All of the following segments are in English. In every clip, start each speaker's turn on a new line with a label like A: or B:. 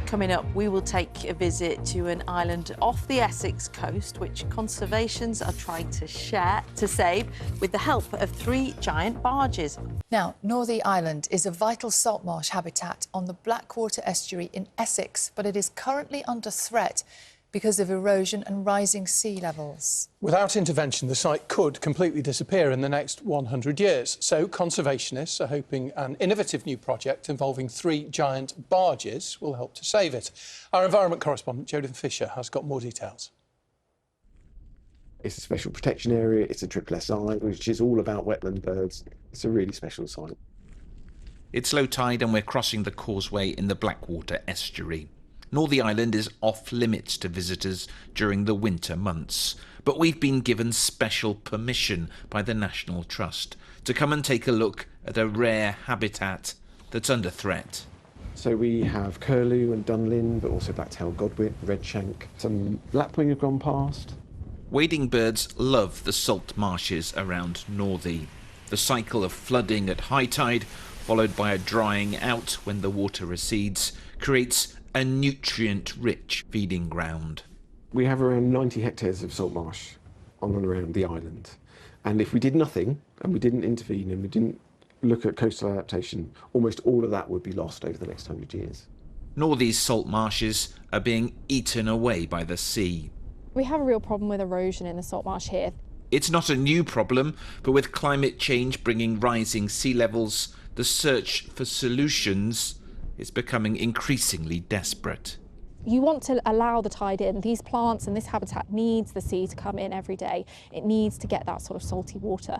A: Coming up, we will take a visit to an island off the Essex coast, which conservations are trying to save with the help of 3 giant barges.
B: Now, Northey Island is a vital saltmarsh habitat on the Blackwater Estuary in Essex, but it is currently under threat because of erosion and rising sea levels.
C: Without intervention, the site could completely disappear in the next 100 years. So conservationists are hoping an innovative new project involving 3 giant barges will help to save it. Our environment correspondent, Jodith Fisher, has got more details.
D: It's a special protection area, it's a triple SI, which is all about wetland birds. It's a really special site.
E: It's low tide and we're crossing the causeway in the Blackwater Estuary. Northey Island is off limits to visitors during the winter months, but we've been given special permission by the National Trust to come and take a look at a rare habitat that's under threat.
D: So we have curlew and dunlin, but also black-tailed godwit, redshank. Some lapwing have gone past.
E: Wading birds love the salt marshes around Northey. The cycle of flooding at high tide, followed by a drying out when the water recedes, creates a nutrient-rich feeding ground.
D: We have around 90 hectares of salt marsh on and around the island. And if we did nothing, and we didn't intervene, and we didn't look at coastal adaptation, almost all of that would be lost over the next 100 years.
E: Northey's salt marshes are being eaten away by the sea.
F: We have a real problem with erosion in the salt marsh here.
E: It's not a new problem, but with climate change bringing rising sea levels, the search for solutions is becoming increasingly desperate.
F: You want to allow the tide in. These plants and this habitat needs the sea to come in every day. It needs to get that sort of salty water.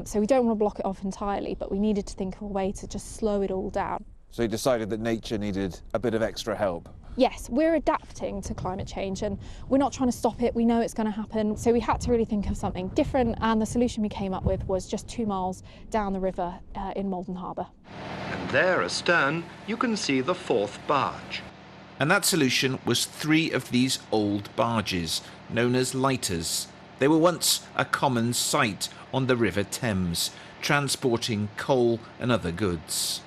F: So we don't want to block it off entirely, but we needed to think of a way to just slow it all down.
G: So you decided that nature needed a bit of extra help?
F: Yes, we're adapting to climate change and we're not trying to stop it. We know it's going to happen. So we had to really think of something different, and the solution we came up with was just 2 miles down the river in Maldon Harbour.
H: And there astern, you can see the 4th barge.
E: And that solution was 3 of these old barges, known as lighters. They were once a common sight on the River Thames, transporting coal and other goods.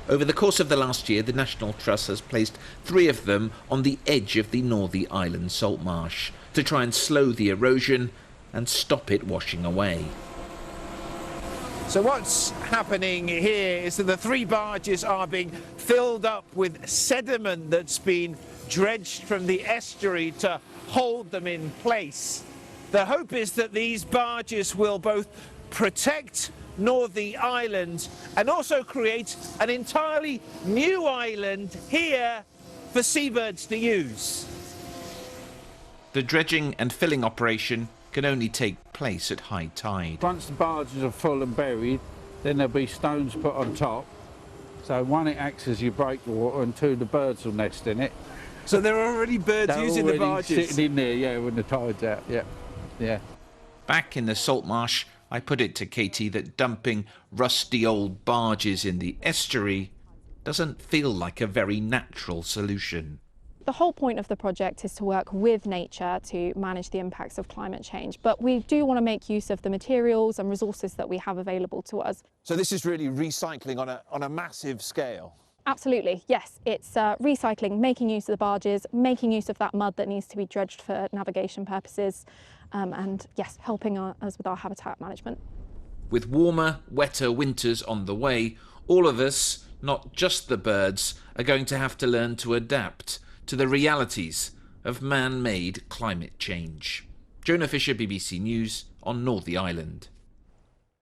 E: Over the course of the last year, the National Trust has placed 3 of them on the edge of the Northey Island salt marsh to try and slow the erosion and stop it washing away.
I: So what's happening here is that the 3 barges are being filled up with sediment that's been dredged from the estuary to hold them in place. The hope is that these barges will both protect Northey Island and also create an entirely new island here for seabirds to use.
E: The dredging and filling operation can only take place at high tide.
J: Once the barges are full and buried, then there'll be stones put on top. So 1, it acts as your breakwater, and 2, the birds will nest in it.
I: So there are already birds using the barges?
J: Sitting in there, yeah, when the tide's out, yeah.
E: Back in the salt marsh, I put it to Katie that dumping rusty old barges in the estuary doesn't feel like a very natural solution.
F: The whole point of the project is to work with nature to manage the impacts of climate change, but we do want to make use of the materials and resources that we have available to us.
G: So this is really recycling on a massive scale?
F: Absolutely, yes. It's recycling, making use of the barges, making use of that mud that needs to be dredged for navigation purposes, and yes, helping us with our habitat management.
E: With warmer, wetter winters on the way, all of us, not just the birds, are going to have to learn to adapt to the realities of man-made climate change. Jonah Fisher, BBC News, on Northey Island.